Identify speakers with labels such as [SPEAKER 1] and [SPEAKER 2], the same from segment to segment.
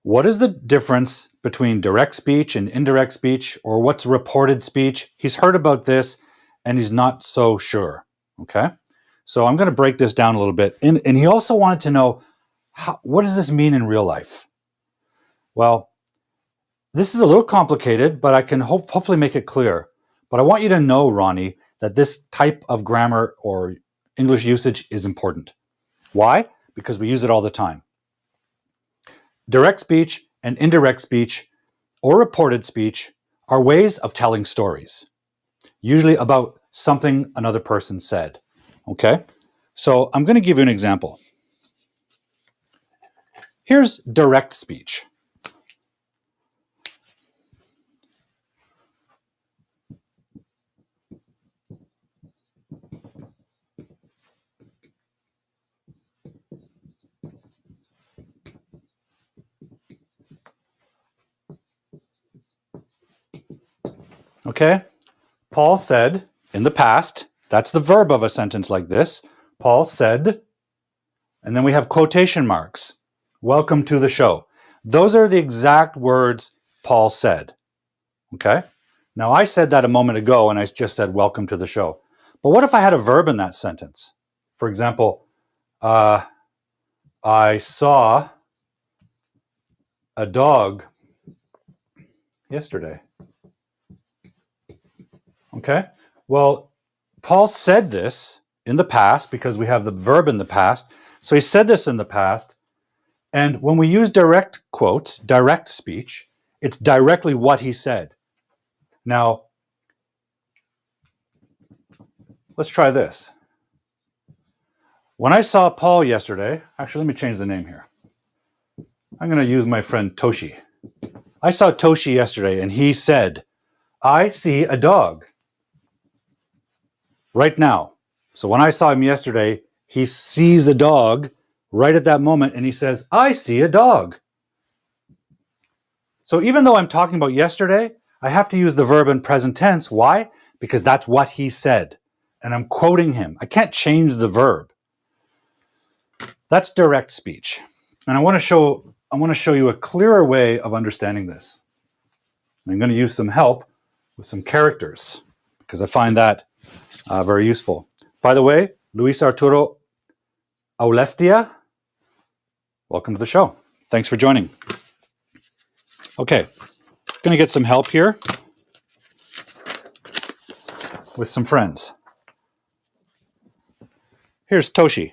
[SPEAKER 1] What is the difference between direct speech and indirect speech, or what's reported speech? He's heard about this and he's not so sure. Okay, so I'm going to break this down a little bit. And he also wanted to know, what does this mean in real life? Well, this is a little complicated, but I can hopefully make it clear. But I want you to know, Ronnie, that this type of grammar or English usage is important. Why? Because we use it all the time. Direct speech and indirect speech or reported speech are ways of telling stories, usually about something another person said. Okay? So I'm going to give you an example. Here's direct speech. Okay? Paul said in the past, that's the verb of a sentence like this. Paul said, and then we have quotation marks. Welcome to the show. Those are the exact words Paul said. Okay? Now I said that a moment ago and I just said welcome to the show. But what if I had a verb in that sentence? For example, I saw a dog yesterday. Okay? Well, Paul said this in the past because we have the verb in the past. So he said this in the past. And when we use direct quotes, direct speech, it's directly what he said. Now, let's try this. When I saw Paul yesterday, actually, let me change the name here. I'm going to use my friend Toshi. I saw Toshi yesterday and he said, I see a dog. Right now. So when I saw him yesterday, he sees a dog right at that moment and he says, I see a dog. So even though I'm talking about yesterday, I have to use the verb in present tense. Why? Because that's what he said. And I'm quoting him. I can't change the verb. That's direct speech. And I want to show you a clearer way of understanding this. I'm going to use some help with some characters because I find that very useful. By the way, Luis Arturo Aulestia, welcome to the show. Thanks for joining. Okay, going to get some help here with some friends. Here's Toshi.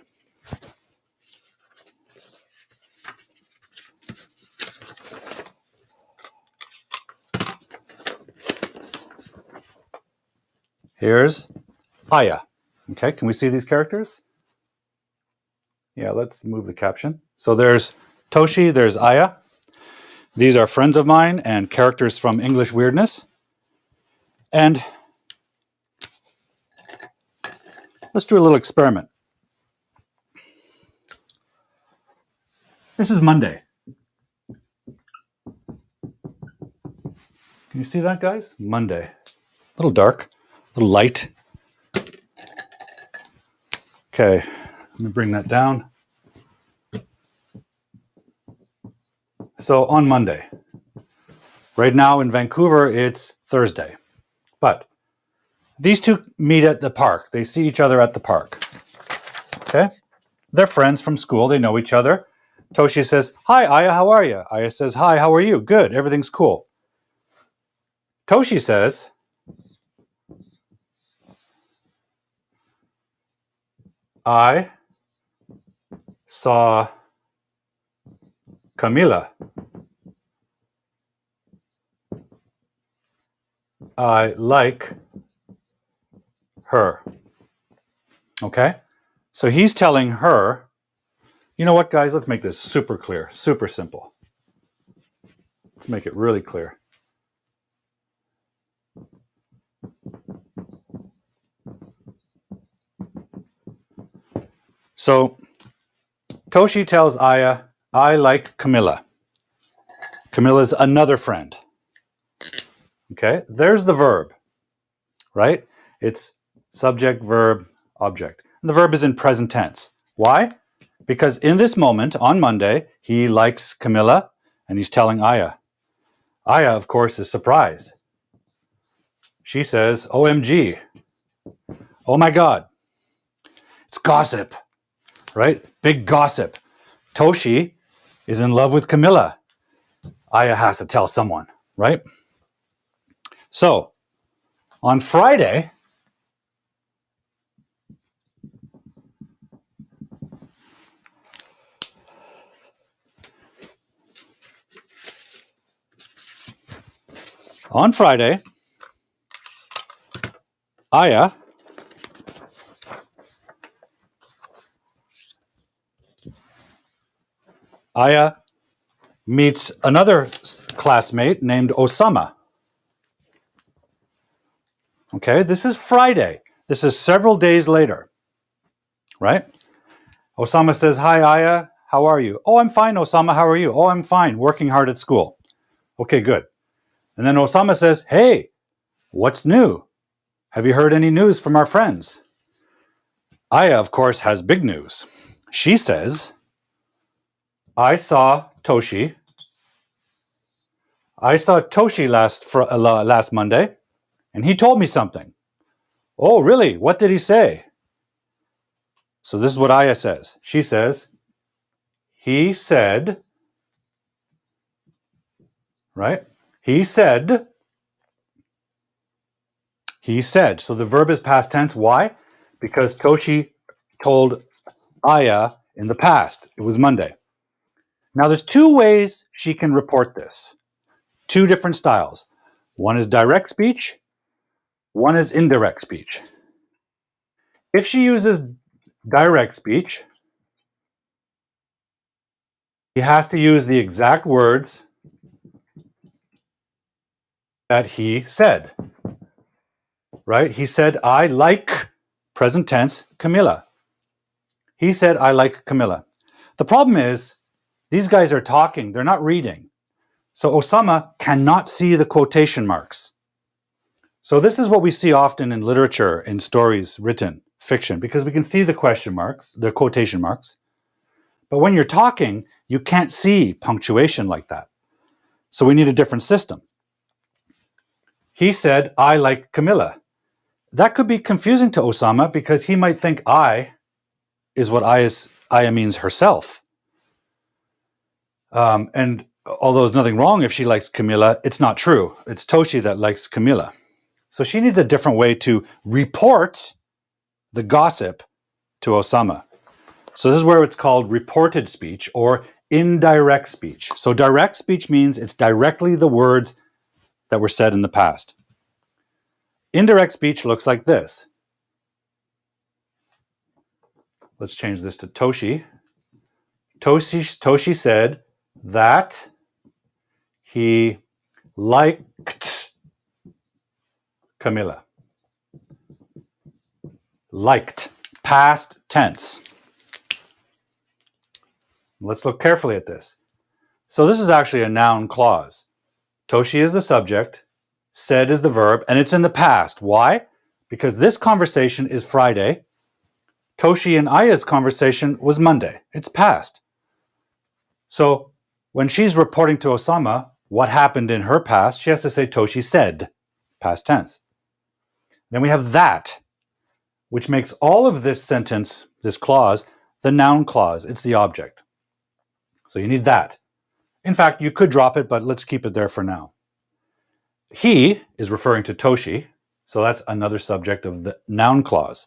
[SPEAKER 1] Here's Aya. Okay, can we see these characters? Yeah, let's move the caption. So there's Toshi, there's Aya. These are friends of mine and characters from English Weirdness. And let's do a little experiment. This is Monday. Can you see that, guys? Monday. A little dark, a little light. Okay, let me bring that down. So on Monday. Right now in Vancouver, it's Thursday. But these two meet at the park. They see each other at the park. Okay? They're friends from school. They know each other. Toshi says, hi, Aya, how are you? Aya says, hi, how are you? Good, everything's cool. Toshi says, I saw Camila. I like her. Okay? So he's telling her, you know what, guys? Let's make this super clear, super simple. Let's make it really clear. So Toshi tells Aya, I like Camila. Camila's another friend. Okay, there's the verb, right? It's subject, verb, object. And the verb is in present tense. Why? Because in this moment, on Monday, he likes Camila, and he's telling Aya. Aya, of course, is surprised. She says, OMG. Oh my God. It's gossip, right? Big gossip. Toshi is in love with Camilla. Aya has to tell someone, right? So, on Friday, Aya meets another classmate named Osama. Okay, this is Friday. This is several days later, right? Osama says, hi, Aya, how are you? Oh, I'm fine, Osama, how are you? Oh, I'm fine, working hard at school. Okay, good. And then Osama says, hey, what's new? Have you heard any news from our friends? Aya, of course, has big news. She says, I saw Toshi last Monday, and he told me something. Oh, really? What did he say? So this is what Aya says. She says, he said, right? He said. So the verb is past tense. Why? Because Toshi told Aya in the past. It was Monday. Now there's two ways she can report this. Two different styles. One is direct speech. One is indirect speech. If she uses direct speech, he has to use the exact words that he said. Right? He said, I like, present tense, Camilla. He said, I like Camilla. The problem is, these guys are talking, they're not reading. So Osama cannot see the quotation marks. So this is what we see often in literature, in stories written, fiction, because we can see the question marks, the quotation marks. But when you're talking, you can't see punctuation like that. So we need a different system. He said, I like Camilla. That could be confusing to Osama because he might think I is what Aya means herself. And although there's nothing wrong if she likes Camilla, it's not true. It's Toshi that likes Camilla. So she needs a different way to report the gossip to Osama. So this is where it's called reported speech or indirect speech. So direct speech means it's directly the words that were said in the past. Indirect speech looks like this. Let's change this to Toshi. Toshi said that he liked Camilla. Liked, past tense. Let's look carefully at this. So this is actually a noun clause. Toshi is the subject, said is the verb, and it's in the past. Why? Because this conversation is Friday. Toshi and Aya's conversation was Monday. It's past. So when she's reporting to Osama what happened in her past, she has to say Toshi said, past tense. Then we have that, which makes all of this sentence, this clause, the noun clause. It's the object. So you need that. In fact, you could drop it, but let's keep it there for now. He is referring to Toshi, so that's another subject of the noun clause.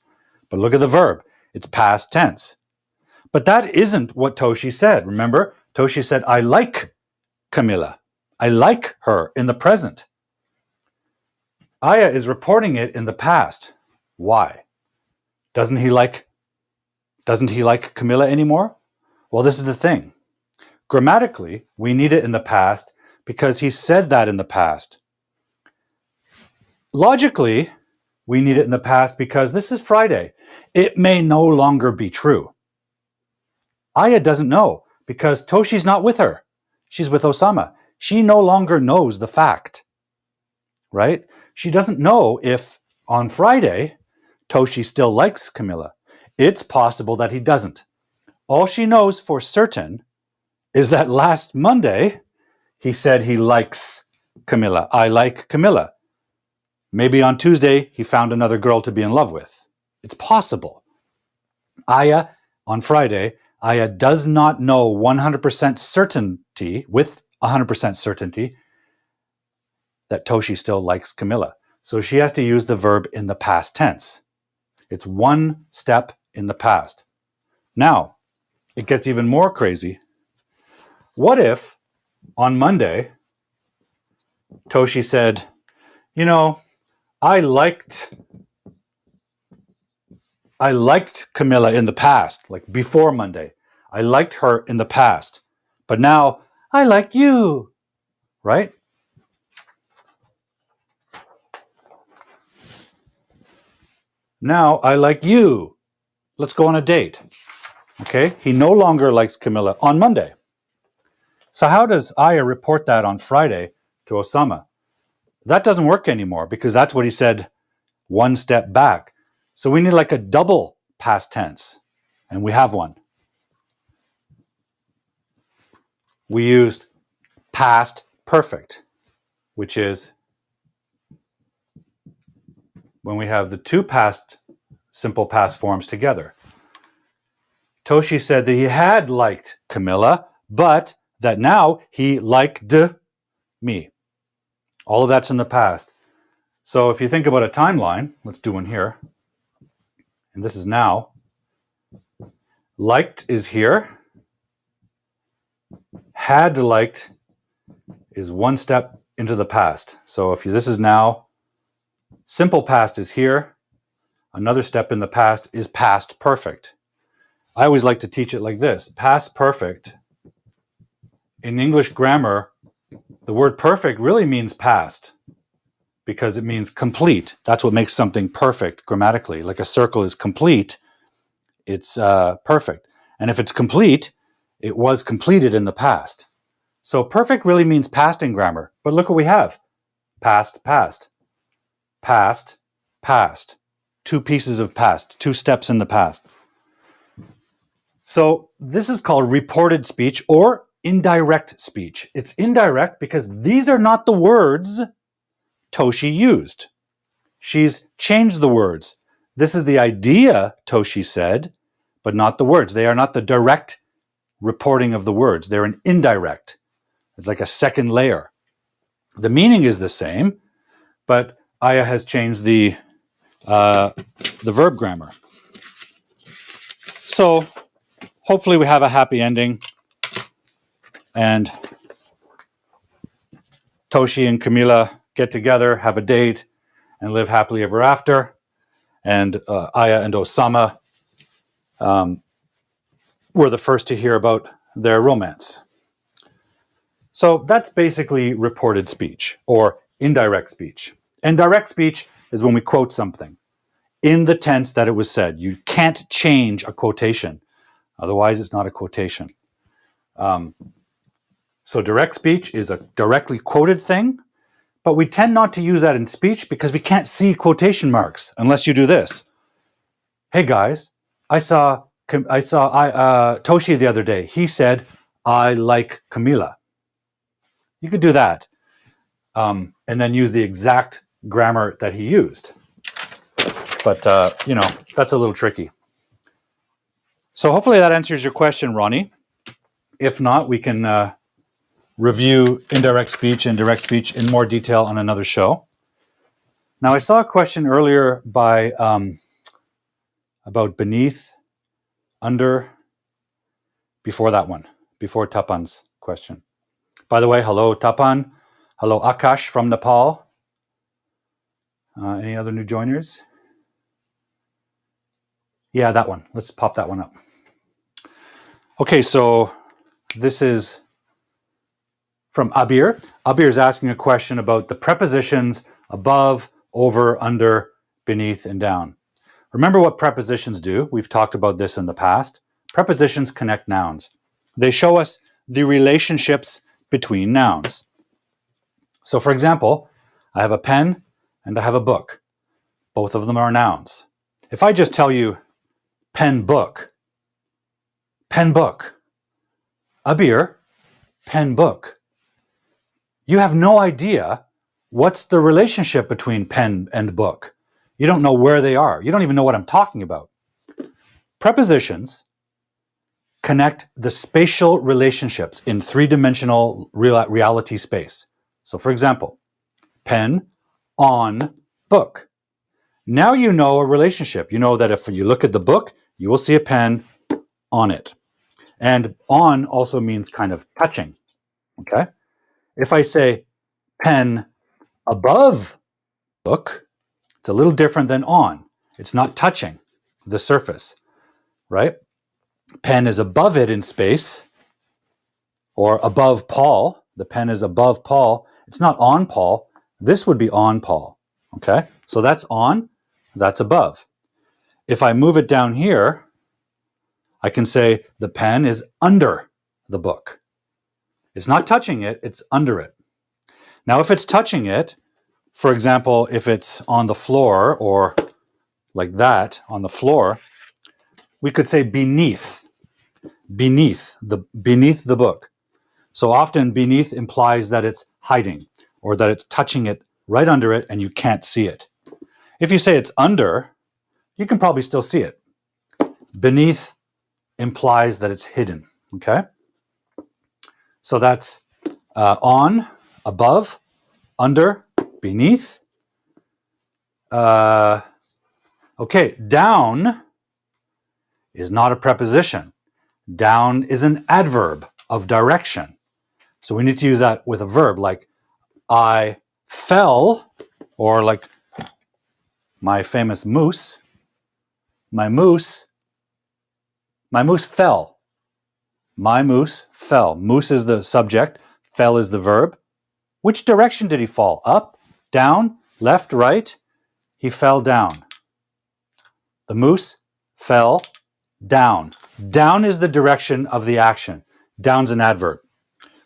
[SPEAKER 1] But look at the verb. It's past tense. But that isn't what Toshi said. Remember, Toshi said, I like Camilla. I like her in the present. Aya is reporting it in the past. Why? Doesn't he like Camilla anymore? Well, this is the thing. Grammatically, we need it in the past because he said that in the past. Logically, we need it in the past because this is Friday. It may no longer be true. Aya doesn't know because Toshi's not with her. She's with Osama. She no longer knows the fact, right? She doesn't know if on Friday, Toshi still likes Camilla. It's possible that he doesn't. All she knows for certain is that last Monday, he said he likes Camilla. I like Camilla. Maybe on Tuesday, he found another girl to be in love with. It's possible. Aya, on Friday, Aya does not know 100% certainty, with 100% certainty, that Toshi still likes Camilla. So she has to use the verb in the past tense. It's one step in the past. Now, it gets even more crazy. What if on Monday, Toshi said, you know, I liked Camilla in the past, like before Monday. I liked her in the past. But now I like you, right? Now I like you. Let's go on a date. Okay? He no longer likes Camilla on Monday. So how does Aya report that on Friday to Osama? That doesn't work anymore because that's what he said one step back. So we need like a double past tense. And we have one. We used past perfect, which is when we have the two past simple past forms together. Toshi said that he had liked Camilla, but that now he liked me. All of that's in the past. So if you think about a timeline, let's do one here. And this is now. Liked is here. Had liked is one step into the past. So if this is now, simple past is here. Another step in the past is past perfect. I always like to teach it like this. Past perfect. In English grammar, the word perfect really means past because it means complete. That's what makes something perfect grammatically. Like a circle is complete, it's perfect. And if it's complete, it was completed in the past. So perfect really means past in grammar. But look what we have. Past, past. Past, past. Two pieces of past. Two steps in the past. So this is called reported speech or indirect speech. It's indirect because these are not the words Toshi used. She's changed the words. This is the idea Toshi said, but not the words. They are not the direct reporting of the words. They're an indirect. It's like a second layer. The meaning is the same, but Aya has changed the verb grammar. So hopefully we have a happy ending and Toshi and Camilla get together, have a date, and live happily ever after. And Aya and Osama were the first to hear about their romance. So that's basically reported speech or indirect speech. And direct speech is when we quote something in the tense that it was said. You can't change a quotation. Otherwise, it's not a quotation. So direct speech is a directly quoted thing, but we tend not to use that in speech because we can't see quotation marks unless you do this. Hey guys, I saw Toshi the other day. He said, I like Camilla. You could do that and then use the exact grammar that he used. But, that's a little tricky. So hopefully that answers your question, Ronnie. If not, we can review indirect speech and direct speech in more detail on another show. Now, I saw a question earlier by about beneath, under, before that one, before Tapan's question. By the way, hello, Tapan. Hello, Akash from Nepal. Any other new joiners? Yeah, that one. Let's pop that one up. Okay, so this is from Abir. Abir is asking a question about the prepositions above, over, under, beneath, and down. Remember what prepositions do? We've talked about this in the past. Prepositions connect nouns. They show us the relationships between nouns. So for example, I have a pen and I have a book. Both of them are nouns. If I just tell you pen book, Abir, pen book. you have no idea what's the relationship between pen and book. You don't know where they are. You don't even know what I'm talking about. Prepositions connect the spatial relationships in three-dimensional reality space. So for example, pen on book. Now you know a relationship. You know that if you look at the book, you will see a pen on it. And on also means kind of touching. Okay? If I say pen above book, it's a little different than on. It's not touching the surface, right? Pen is above it in space, or above Paul. The pen is above Paul. It's not on Paul. This would be on Paul. Okay? So that's on, that's above. If I move it down here, I can say the pen is under the book. It's not touching it, it's under it. Now, if it's touching it, for example, if it's on the floor or like that on the floor, we could say beneath the book. So often beneath implies that it's hiding or that it's touching it right under it and you can't see it. If you say it's under, you can probably still see it. Beneath implies that it's hidden, okay? So that's on, above, under, beneath. Okay, down is not a preposition. Down is an adverb of direction. So we need to use that with a verb like I fell, or like my famous moose. My moose fell. My moose fell. Moose is the subject, fell is the verb. Which direction did he fall? Up, down, left, right? He fell down. The moose fell down. Down is the direction of the action. Down's an adverb.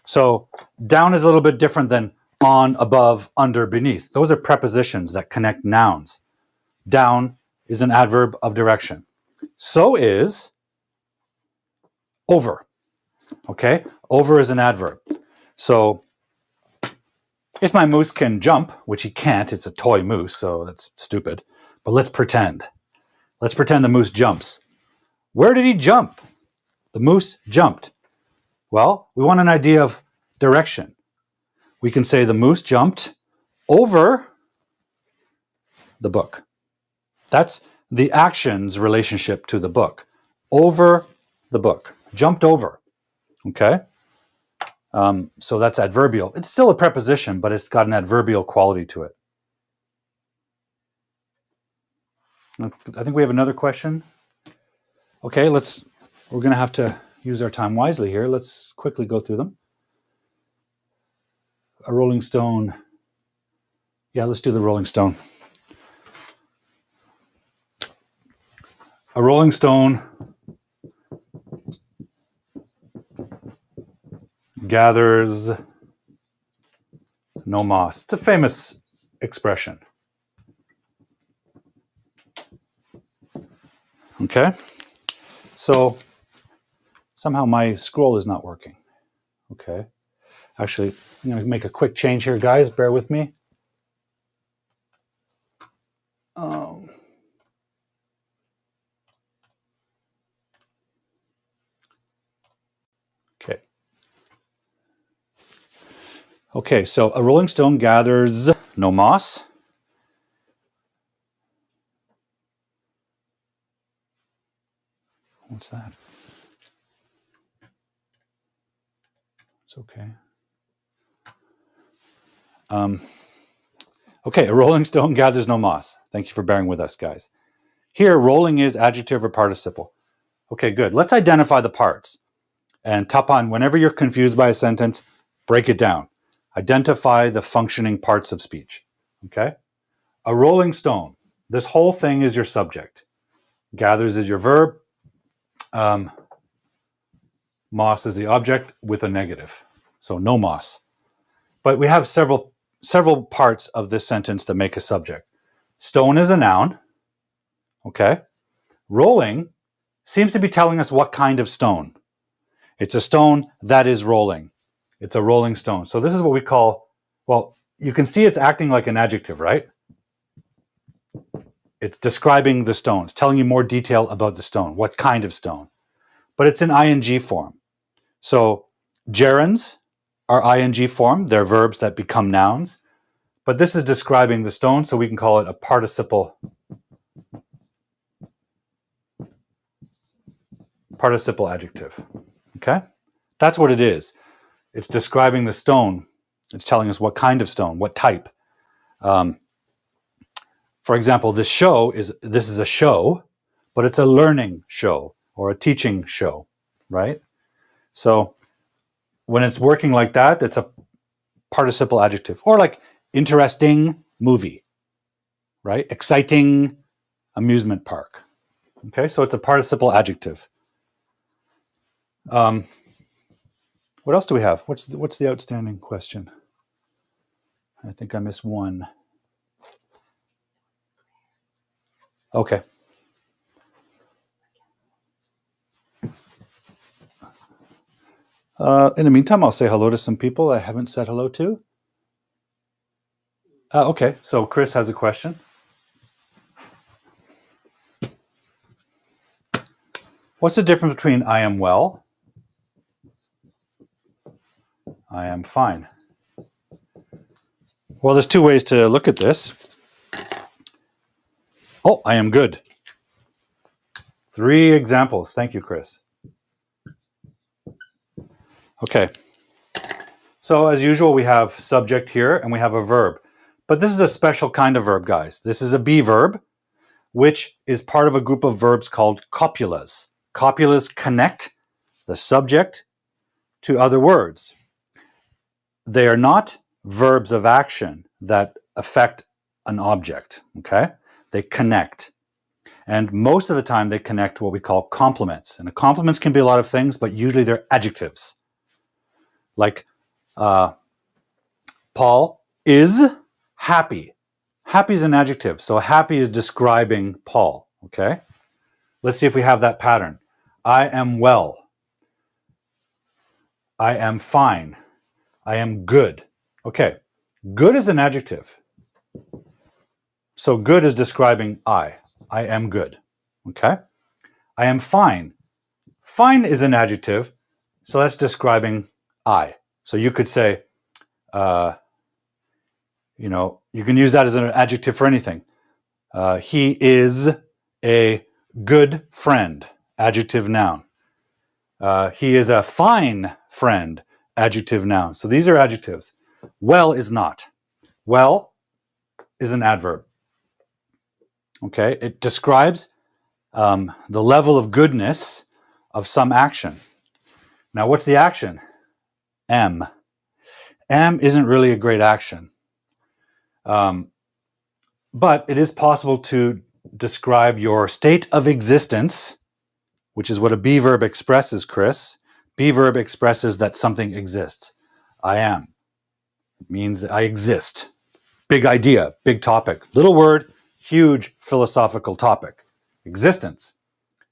[SPEAKER 1] So down is a little bit different than on, above, under, beneath. Those are prepositions that connect nouns. Down is an adverb of direction. So is over. Okay? Over is an adverb. So if my moose can jump, which he can't, it's a toy moose, so that's stupid. But let's pretend. Let's pretend the moose jumps. Where did he jump? The moose jumped. Well, we want an idea of direction. We can say the moose jumped over the book. That's the action's relationship to the book. Over the book. Jumped over. Okay? So that's adverbial. It's still a preposition, but it's got an adverbial quality to it. I think we have another question. Okay, we're going to have to use our time wisely here. Let's quickly go through them. A Rolling Stone. Yeah, let's do the Rolling Stone. A Rolling Stone gathers no moss. It's a famous expression. Okay, so somehow my scroll is not working. Okay, actually, I'm going to make a quick change here, guys. Bear with me. Okay. Okay, so a rolling stone gathers no moss. What's that? It's okay. Okay, a rolling stone gathers no moss. Thank you for bearing with us, guys. Here, rolling is adjective or participle. Okay, good. Let's identify the parts. And Tapan, whenever you're confused by a sentence, break it down. Identify the functioning parts of speech. Okay? A rolling stone. This whole thing is your subject. Gathers is your verb. Moss is the object with a negative. So no moss. But we have several parts of this sentence that make a subject. Stone is a noun. Okay? Rolling seems to be telling us what kind of stone. It's a stone that is rolling. It's a rolling stone. So this is what we call Well, you can see it's acting like an adjective, right? It's describing the stone. It's telling you more detail about the stone, what kind of stone. But it's in ing form. So gerunds are ing form. They're verbs that become nouns. But this is describing the stone, so we can call it a participle adjective. Okay? That's what it is. It's describing the stone. It's telling us what kind of stone, what type. For example, this is a show, but it's a learning show or a teaching show, right? So when it's working like that, it's a participle adjective. Or like interesting movie, right? Exciting amusement park. Okay, so it's a participle adjective. What else do we have? What's the outstanding question? I think I missed one. Okay. In the meantime, I'll say hello to some people I haven't said hello to. Okay, so Chris has a question. What's the difference between I am well, I am fine? Well, there's two ways to look at this. Oh, I am good. 3 examples. Thank you, Chris. Okay. So as usual, we have subject here and we have a verb. But this is a special kind of verb, guys. This is a be verb, which is part of a group of verbs called copulas. Copulas connect the subject to other words. They are not verbs of action that affect an object, okay? They connect. And most of the time they connect what we call complements. And complements can be a lot of things, but usually they're adjectives. Like Paul is happy. Happy is an adjective, so happy is describing Paul, okay? Let's see if we have that pattern. I am well. I am fine. I am good. Okay, good is an adjective. So good is describing I. I am good, okay? I am fine. Fine is an adjective, so that's describing I. So you could say, you can use that as an adjective for anything. He is a good friend, adjective noun. He is a fine friend, adjective noun. So these are adjectives. Well is not. Well is an adverb. Okay, it describes the level of goodness of some action. Now, what's the action? Am. Am isn't really a great action. But it is possible to describe your state of existence, which is what a be verb expresses, Chris. Be verb expresses that something exists. I am. It means I exist. Big idea, big topic. Little word, huge philosophical topic. Existence.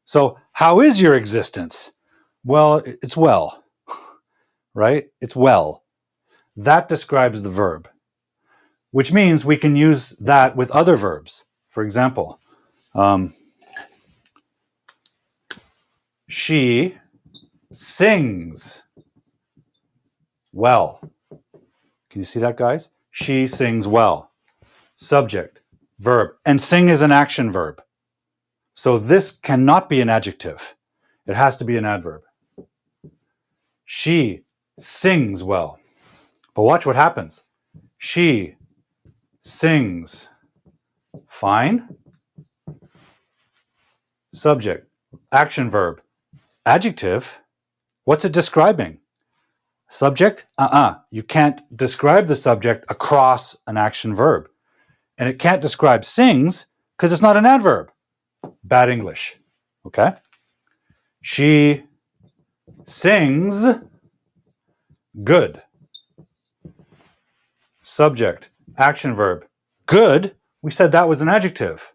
[SPEAKER 1] So how is your existence? Well, it's well, right? It's well. That describes the verb, which means we can use that with other verbs. For example, she sings well. Can you see that, guys? She sings well. Subject, verb, and sing is an action verb. So this cannot be an adjective. It has to be an adverb. She sings well. But watch what happens. She sings fine. Subject, action verb, adjective. What's it describing? Subject? You can't describe the subject across an action verb. And it can't describe sings because it's not an adverb. Bad English. Okay? She sings good. Subject, action verb, good. We said that was an adjective.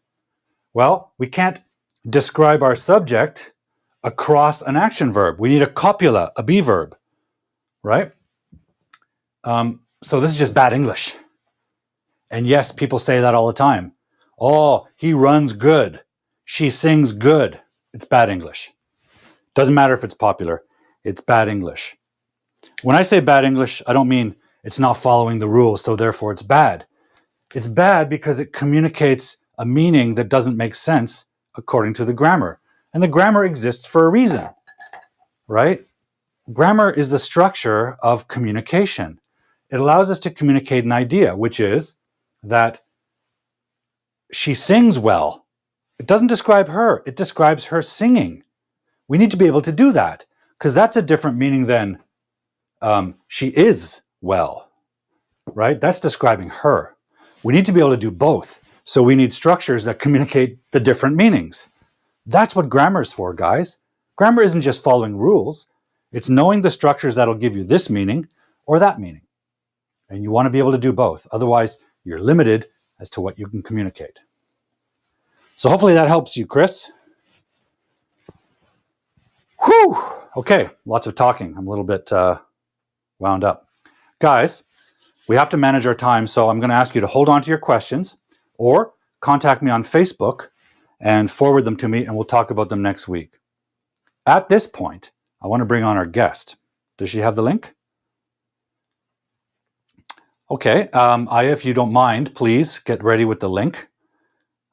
[SPEAKER 1] Well, we can't describe our subject across an action verb. We need a copula, a be verb, right? So this is just bad English. And yes, people say that all the time. Oh, he runs good. She sings good. It's bad English. Doesn't matter if it's popular. It's bad English. When I say bad English, I don't mean it's not following the rules, so therefore it's bad. It's bad because it communicates a meaning that doesn't make sense according to the grammar. And the grammar exists for a reason, right? Grammar is the structure of communication. It allows us to communicate an idea, which is that she sings well. It doesn't describe her. It describes her singing. We need to be able to do that because that's a different meaning than she is well, right? That's describing her. We need to be able to do both. So we need structures that communicate the different meanings. That's what grammar is for, guys. Grammar isn't just following rules. It's knowing the structures that'll give you this meaning or that meaning. And you want to be able to do both. Otherwise, you're limited as to what you can communicate. So hopefully that helps you, Chris. Whew! Okay, lots of talking. I'm a little bit wound up. Guys, we have to manage our time, so I'm going to ask you to hold on to your questions or contact me on Facebook and forward them to me, and we'll talk about them next week. At this point, I want to bring on our guest. Does she have the link? Okay, Aya, if you don't mind, please get ready with the link,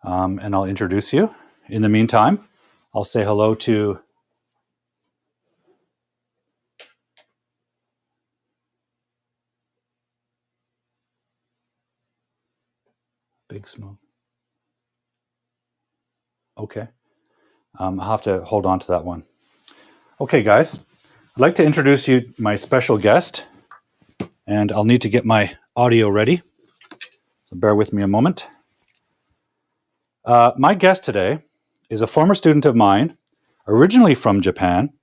[SPEAKER 1] and I'll introduce you. In the meantime, I'll say hello to Big Smoke. Okay, I'll have to hold on to that one. Okay, guys, I'd like to introduce you my special guest, and I'll need to get my audio ready. So bear with me a moment. My guest today is a former student of mine, originally from Japan,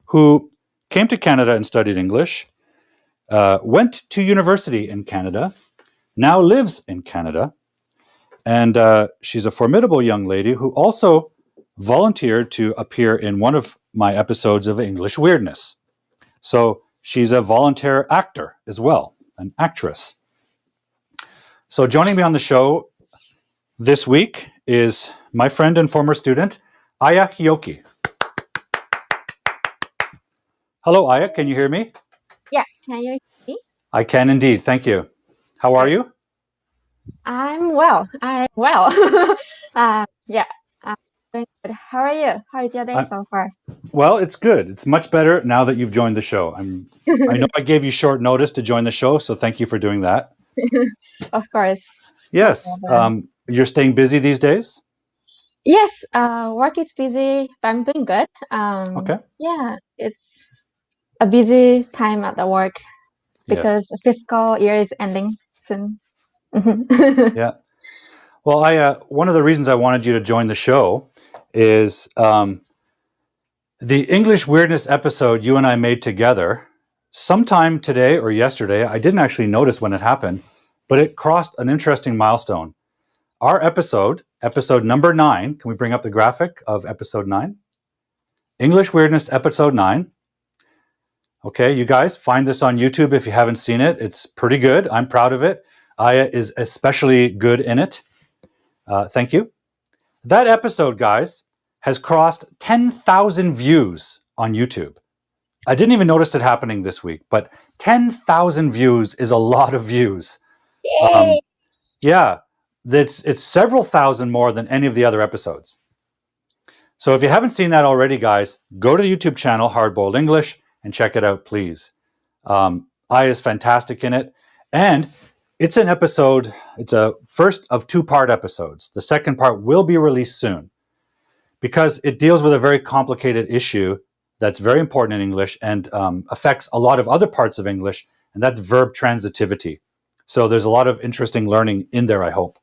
[SPEAKER 1] who came to Canada and studied English, went to university in Canada, now lives in Canada, and she's a formidable young lady who also volunteered to appear in one of my episodes of English Weirdness. So she's a volunteer actor as well, an actress. So joining me on the show this week is my friend and former student, Aya Hioki. Hello, Aya. Can you hear me?
[SPEAKER 2] Yeah, can you hear me?
[SPEAKER 1] I can indeed. Thank you. How are you?
[SPEAKER 2] I'm well. Yeah, I'm doing good. How are you? How is your day so far?
[SPEAKER 1] Well, it's good. It's much better now that you've joined the show. I know I gave you short notice to join the show, so thank you for doing that.
[SPEAKER 2] Of course.
[SPEAKER 1] Yes.
[SPEAKER 2] No
[SPEAKER 1] You're staying busy these days?
[SPEAKER 2] Yes, work is busy, but I'm doing good.
[SPEAKER 1] Okay.
[SPEAKER 2] Yeah, it's a busy time at the work because
[SPEAKER 1] Yes.
[SPEAKER 2] the fiscal year is ending soon.
[SPEAKER 1] Yeah. Well, one of the reasons I wanted you to join the show is the English Weirdness episode you and I made together sometime today or yesterday. I didn't actually notice when it happened, but it crossed an interesting milestone. Our episode number 9, can we bring up the graphic of episode 9? English Weirdness episode 9. Okay, you guys, find this on YouTube if you haven't seen it. It's pretty good. I'm proud of it. Aya is especially good in it. Thank you. That episode, guys, has crossed 10,000 views on YouTube. I didn't even notice it happening this week, but 10,000 views is a lot of views.
[SPEAKER 2] Yay!
[SPEAKER 1] Yeah, it's several thousand more than any of the other episodes. So if you haven't seen that already, guys, go to the YouTube channel, Hardboiled English, and check it out, please. Aya is fantastic in it. And it's an episode, it's a first of 2-part episodes. The second part will be released soon because it deals with a very complicated issue that's very important in English and affects a lot of other parts of English, and that's verb transitivity. So there's a lot of interesting learning in there, I hope.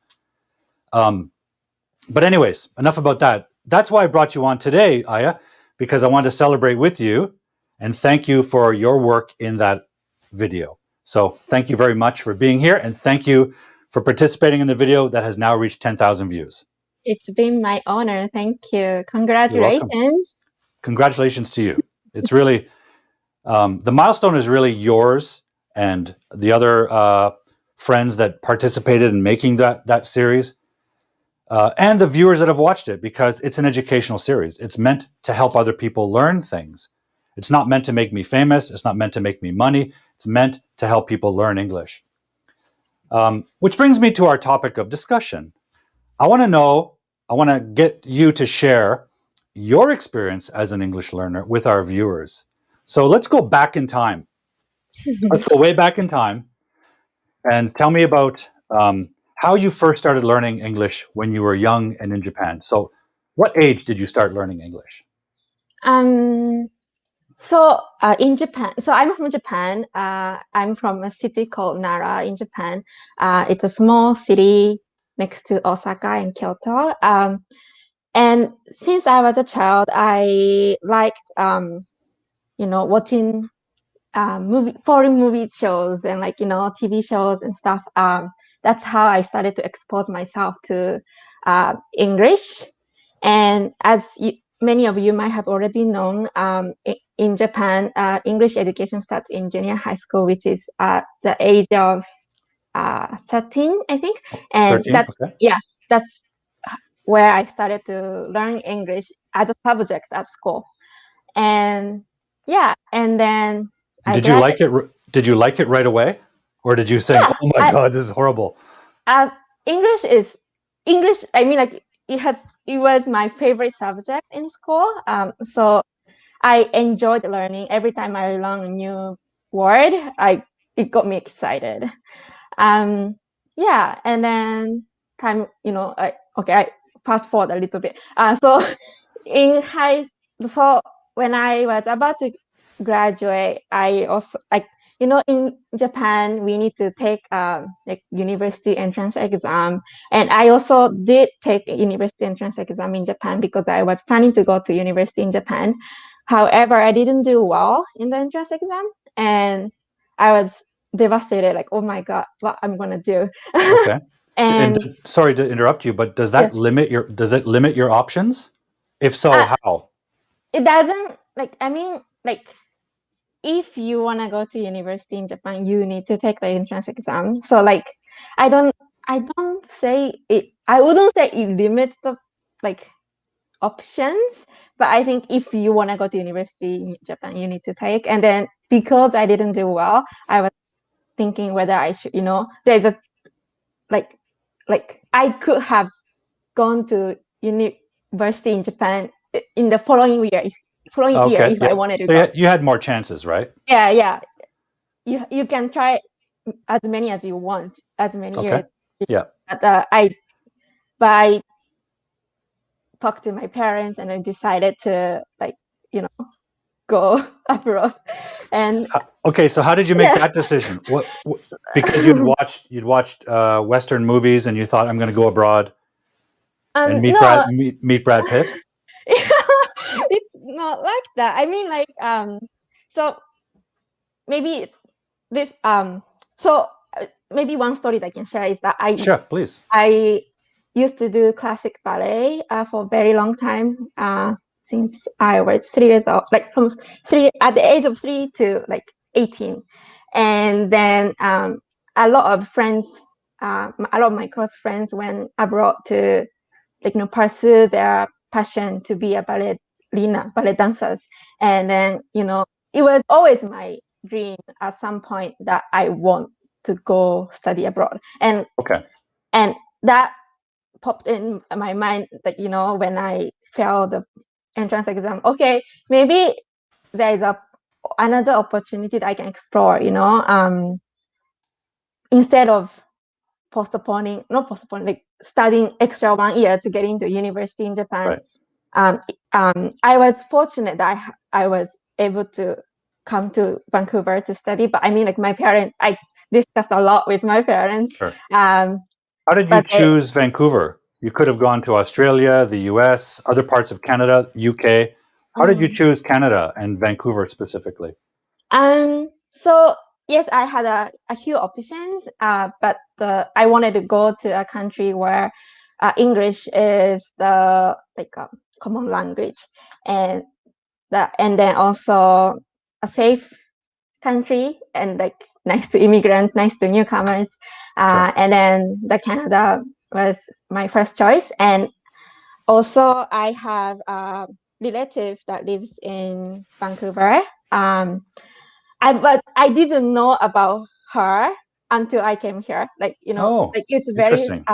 [SPEAKER 1] But anyways, enough about that. That's why I brought you on today, Aya, because I wanted to celebrate with you and thank you for your work in that video. So thank you very much for being here, and thank you for participating in the video that has now reached 10,000 views.
[SPEAKER 2] It's been my honor. Thank you.
[SPEAKER 1] You're welcome.
[SPEAKER 2] Congratulations.
[SPEAKER 1] Congratulations to you. It's really, the milestone is really yours and the other friends that participated in making that series, and the viewers that have watched it, because it's an educational series. It's meant to help other people learn things. It's not meant to make me famous. It's not meant to make me money. It's meant to help people learn English. Which brings me to our topic of discussion. I want to get you to share your experience as an English learner with our viewers. So let's go back in time. Let's go way back in time and tell me about how you first started learning English when you were young and in Japan. So what age did you start learning English?
[SPEAKER 2] So in Japan, so I'm from Japan. I'm from a city called Nara in Japan. It's a small city next to Osaka and Kyoto. And since I was a child, I liked, watching foreign movie shows and TV shows and stuff. That's how I started to expose myself to English. And as many of you might have already known, in Japan, English education starts in junior high school, which is the age of 13, I think. And
[SPEAKER 1] 13, okay.
[SPEAKER 2] that's where I started to learn English as a subject at school. And and then
[SPEAKER 1] Did you like it? Did you like it right away, or did you say, "Oh my God, this is horrible"?
[SPEAKER 2] English is English. I mean, it was my favorite subject in school. So I enjoyed learning. Every time I learn a new word, it got me excited. And then I fast forward a little bit. So in so when I was about to graduate, I also in Japan we need to take university entrance exam, and I also did take a university entrance exam in Japan because I was planning to go to university in Japan. However, I didn't do well in the entrance exam, and I was devastated, like, oh my God, what I'm gonna do.
[SPEAKER 1] Okay. And
[SPEAKER 2] And
[SPEAKER 1] sorry to interrupt you, but does that limit your options? If so, how?
[SPEAKER 2] it doesn't, if you want to go to university in Japan, you need to take the entrance exam. So I don't say it, I wouldn't say it limits the options, but I think if you want to go to university in Japan, you need to take. And then because I didn't do well, I was thinking whether I should, there's a I could have gone to university in Japan in the following year if I wanted to
[SPEAKER 1] So
[SPEAKER 2] go.
[SPEAKER 1] you had more chances, right?
[SPEAKER 2] Yeah. You can try as many as you want, as many years.
[SPEAKER 1] Yeah.
[SPEAKER 2] But I talked to my parents and I decided to go abroad. And
[SPEAKER 1] okay, so how did you make that decision? What because you'd watched Western movies and you thought, I'm going to go abroad and meet Brad Pitt?
[SPEAKER 2] It's not like that. I mean, so maybe this maybe one story that I can share is that
[SPEAKER 1] Sure, please.
[SPEAKER 2] I used to do classic ballet for a very long time, since I was 3 years old, from at the age of 3 to 18. And then a lot of my close friends went abroad to pursue their passion to be a ballet dancers. And then it was always my dream at some point that I want to go study abroad. And that popped in my mind that when I failed the entrance exam, okay, maybe there's another opportunity that I can explore, instead of studying extra 1 year to get into university in Japan.
[SPEAKER 1] Right.
[SPEAKER 2] I was fortunate that I was able to come to Vancouver to study, but I mean, my parents, I discussed a lot with my parents.
[SPEAKER 1] Sure. How did you choose Vancouver? You could have gone to Australia, the US, other parts of Canada, UK. How did you choose Canada and Vancouver specifically?
[SPEAKER 2] So yes, I had a few options, but I wanted to go to a country where English is the common language, and then also a safe country, and nice to immigrants, nice to newcomers.
[SPEAKER 1] Sure.
[SPEAKER 2] And then the Canada was my first choice. And also I have a relative that lives in Vancouver. But I didn't know about her until I came here. Like,
[SPEAKER 1] Oh,
[SPEAKER 2] like it's very
[SPEAKER 1] interesting.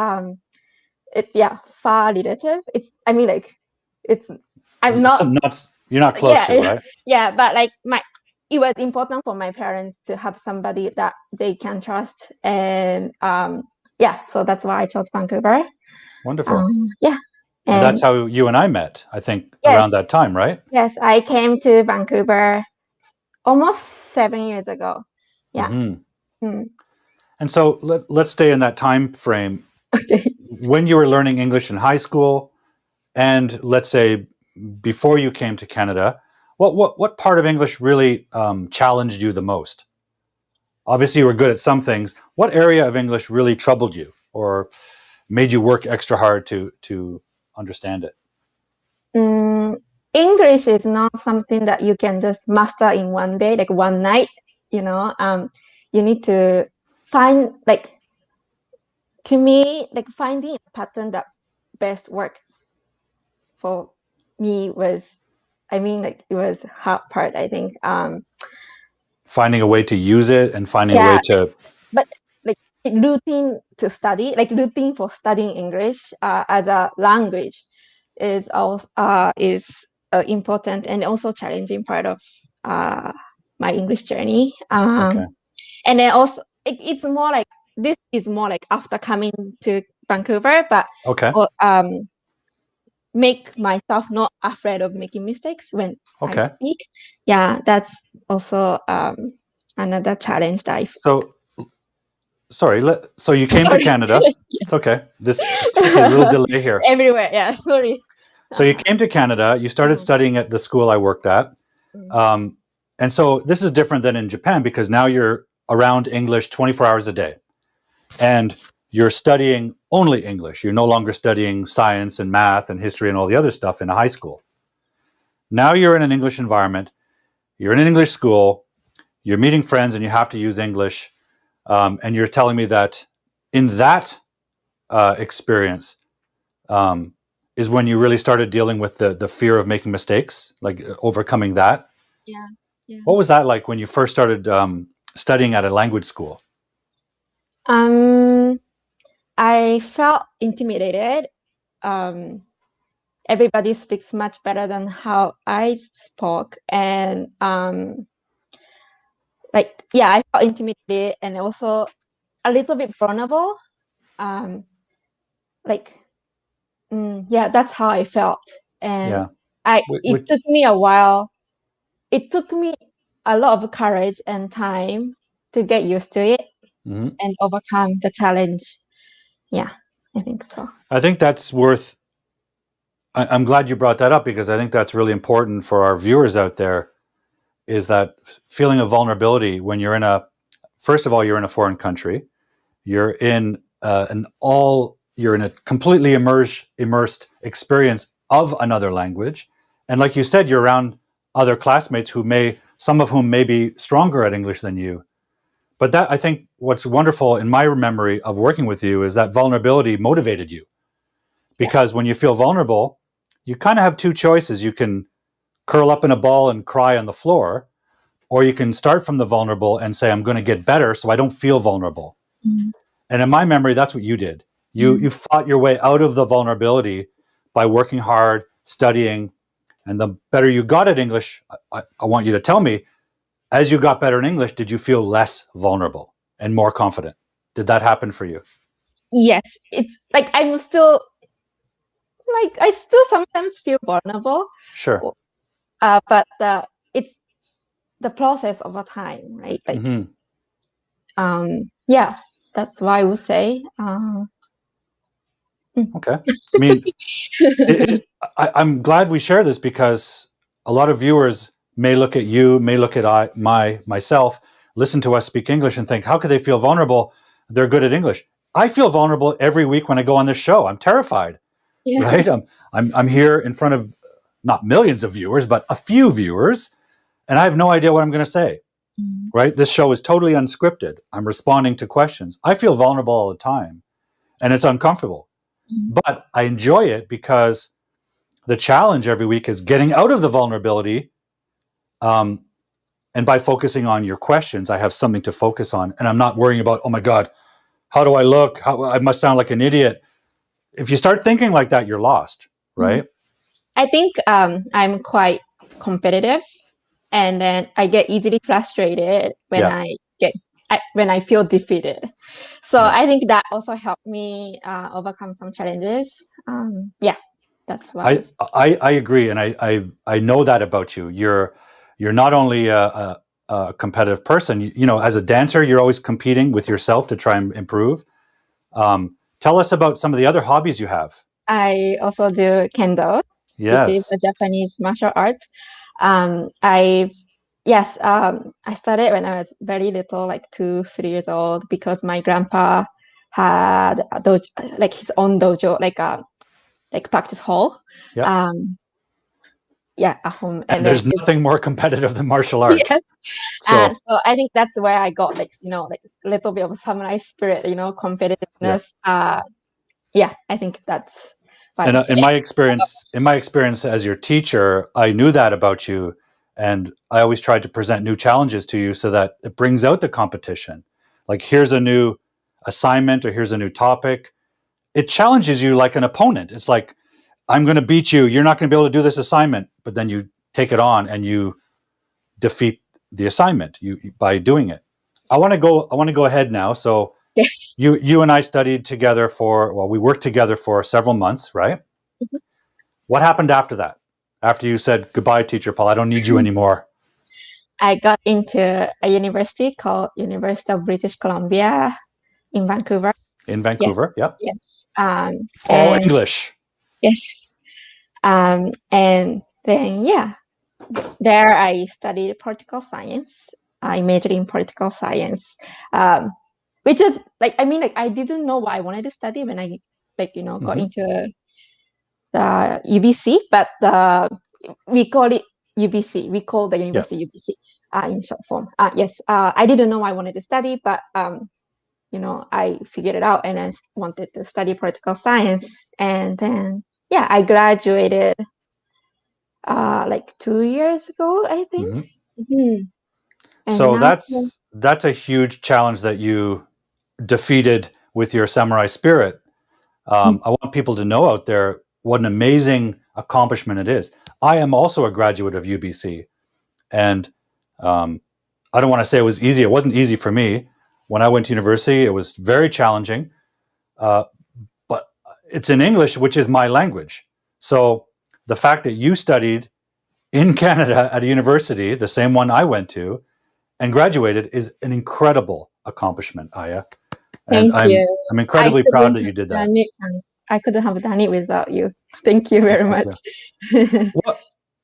[SPEAKER 2] far relative. It's I'm not
[SPEAKER 1] You're not close
[SPEAKER 2] yeah
[SPEAKER 1] to, right?
[SPEAKER 2] yeah, but like it was important for my parents to have somebody that they can trust, and so that's why I chose Vancouver.
[SPEAKER 1] Wonderful.
[SPEAKER 2] Yeah,
[SPEAKER 1] And
[SPEAKER 2] and
[SPEAKER 1] that's how you and I met, I think,
[SPEAKER 2] yes,
[SPEAKER 1] around that time, right?
[SPEAKER 2] yes, I came to Vancouver almost 7 years ago. Yeah.
[SPEAKER 1] Hmm.
[SPEAKER 2] Mm.
[SPEAKER 1] And so let's stay in that time frame.
[SPEAKER 2] Okay.
[SPEAKER 1] When you were learning English in high school, and let's say before you came to Canada, what part of English really challenged you the most? Obviously, you were good at some things. What area of English really troubled you, or made you work extra hard to understand it?
[SPEAKER 2] Mm, English is not something that you can just master in one day, like one night. You need to find, like, to me, like finding a pattern that best works for me was, like it was hard part, I think.
[SPEAKER 1] Finding a way to use it and finding a way
[SPEAKER 2] Yeah,
[SPEAKER 1] to
[SPEAKER 2] but like routine to study, like routine for studying English as a language is also important and also challenging part of uh, my English journey.
[SPEAKER 1] okay,
[SPEAKER 2] And then also it's more like this is more like after coming to Vancouver, but
[SPEAKER 1] okay,
[SPEAKER 2] make myself not afraid of making mistakes when I
[SPEAKER 1] okay.
[SPEAKER 2] speak. Yeah, that's also another challenge that I
[SPEAKER 1] So sorry. So you came to
[SPEAKER 2] sorry.
[SPEAKER 1] Canada. It's okay. It's tricky. A little delay here.
[SPEAKER 2] Everywhere. Yeah, sorry.
[SPEAKER 1] So you came to Canada. You started
[SPEAKER 2] Mm,
[SPEAKER 1] studying at the school I worked at,
[SPEAKER 2] mm,
[SPEAKER 1] um, and so this is different than in Japan because now you're around English 24 hours a day, and you're studying only English. You're no longer studying science and math and history and all the other stuff in a high school. Now you're in an English environment. You're in an English school. You're meeting friends, and you have to use English. And you're telling me that in that experience is when you really started dealing with the fear of making mistakes, like overcoming that.
[SPEAKER 2] yeah, yeah.
[SPEAKER 1] What was that like when you first started studying at a language school?
[SPEAKER 2] Um, I felt intimidated. Um, Everybody speaks much better than how I spoke, and I felt intimidated and also a little bit vulnerable. Um, like, that's how I felt, and
[SPEAKER 1] Yeah.
[SPEAKER 2] it took me a while. It took me a lot of courage and time to get used to it
[SPEAKER 1] Mhm.
[SPEAKER 2] and overcome the challenge. Yeah, I think so.
[SPEAKER 1] I think that's worth. I'm glad you brought that up because I think that's really important for our viewers out there. Is that feeling of vulnerability when you're in a first of all you're in a foreign country, you're in you're in a completely immersed experience of another language, and like you said, you're around other classmates some of whom may be stronger at English than you. But that I think what's wonderful in my memory of working with you is that vulnerability motivated you
[SPEAKER 2] Yeah.
[SPEAKER 1] because when you feel vulnerable, you kind of have two choices. You can curl up in a ball and cry on the floor, or you can start from the vulnerable and say, I'm going to get better so I don't feel vulnerable.
[SPEAKER 2] Mm.
[SPEAKER 1] And in my memory, that's what you did. You fought your way out of the vulnerability by working hard, studying, and the better you got at English, I want you to tell me, as you got better in English, did you feel less vulnerable and more confident? Did that happen for you?
[SPEAKER 2] Yes, it's like I still sometimes feel vulnerable,
[SPEAKER 1] Sure.
[SPEAKER 2] but it's the process over time, right? Like,
[SPEAKER 1] Hmm.
[SPEAKER 2] yeah, that's why I would say.
[SPEAKER 1] Okay. I mean, I'm glad we share this because a lot of viewers may look at you, may look at myself, listen to us speak English and think, how could they feel vulnerable? They're good at English. I feel vulnerable every week when I go on this show. I'm terrified,
[SPEAKER 2] Yeah,
[SPEAKER 1] right? I'm here in front of not millions of viewers, but a few viewers, and I have no idea what I'm going to say.
[SPEAKER 2] Mm.
[SPEAKER 1] right? This show is totally unscripted. I'm responding to questions. I feel vulnerable all the time, and it's uncomfortable.
[SPEAKER 2] Mm.
[SPEAKER 1] But I enjoy it because the challenge every week is getting out of the vulnerability. And by focusing on your questions, I have something to focus on. And I'm not worrying about, oh my God, how do I look? How, I must sound like an idiot. If you start thinking like that, you're lost,
[SPEAKER 2] Mm.
[SPEAKER 1] right?
[SPEAKER 2] I think I'm quite competitive, and then I get easily frustrated when
[SPEAKER 1] Yeah.
[SPEAKER 2] when I feel defeated. So
[SPEAKER 1] Yeah.
[SPEAKER 2] I think that also helped me overcome some challenges. Yeah, that's why.
[SPEAKER 1] I agree. And I know that about you. You're not only a competitive person, you know, as a dancer, you're always competing with yourself to try and improve. Tell us about some of the other hobbies you have.
[SPEAKER 2] I also do kendo, which is
[SPEAKER 1] Yes.
[SPEAKER 2] a Japanese martial art. I Yes, I started when I was very little, like 2, 3 years old, because my grandpa had a dojo, like his own dojo, like practice hall.
[SPEAKER 1] Yeah.
[SPEAKER 2] Um, yeah, at home,
[SPEAKER 1] And
[SPEAKER 2] and then
[SPEAKER 1] there's nothing more competitive than martial arts.
[SPEAKER 2] yes, and
[SPEAKER 1] So,
[SPEAKER 2] so I think that's where I got like a little bit of samurai spirit,
[SPEAKER 1] yeah.
[SPEAKER 2] competitiveness. Yeah, I think that's why
[SPEAKER 1] And
[SPEAKER 2] I say.
[SPEAKER 1] in my experience as your teacher, I knew that about you, and I always tried to present new challenges to you so that it brings out the competition. Like, here's a new assignment or here's a new topic. It challenges you like an opponent. It's like, I'm going to beat you. You're not going to be able to do this assignment, but then you take it on and you defeat the assignment by doing it. I want to go ahead now. So you and I studied together we worked together for several months, right? What happened after that? After you said goodbye, teacher Paul, I don't need you anymore.
[SPEAKER 2] I got into a university called University of British Columbia in Vancouver.
[SPEAKER 1] In
[SPEAKER 2] Yes,
[SPEAKER 1] Vancouver, yep.
[SPEAKER 2] yes.
[SPEAKER 1] All English.
[SPEAKER 2] Yes, and then yeah, there I studied political science. I majored in political science, which is like I didn't know what I wanted to study when I got
[SPEAKER 1] Mm-hmm.
[SPEAKER 2] into the UBC, but we call it UBC. We call the
[SPEAKER 1] Yeah.
[SPEAKER 2] university UBC in short form. Yes, I didn't know what I wanted to study, but I figured it out and I wanted to study political science. And then, yeah, I graduated like 2 years ago, I think.
[SPEAKER 1] Mm-hmm.
[SPEAKER 2] Mm-hmm. And
[SPEAKER 1] So
[SPEAKER 2] now,
[SPEAKER 1] that's a huge challenge that you defeated with your samurai spirit. I want people to know out there what an amazing accomplishment it is. I am also a graduate of UBC, and I don't want to say it was easy. It wasn't easy for me. When I went to university, it was very challenging, but it's in English, which is my language. So the fact that you studied in Canada at a university, the same one I went to, and graduated is an incredible accomplishment, Aya. And
[SPEAKER 2] thank you.
[SPEAKER 1] I'm
[SPEAKER 2] I
[SPEAKER 1] incredibly proud
[SPEAKER 2] couldn't
[SPEAKER 1] that you
[SPEAKER 2] have
[SPEAKER 1] did that.
[SPEAKER 2] done it. I couldn't have done it without you. Thank you
[SPEAKER 1] Well,
[SPEAKER 2] very
[SPEAKER 1] thank
[SPEAKER 2] much.
[SPEAKER 1] you.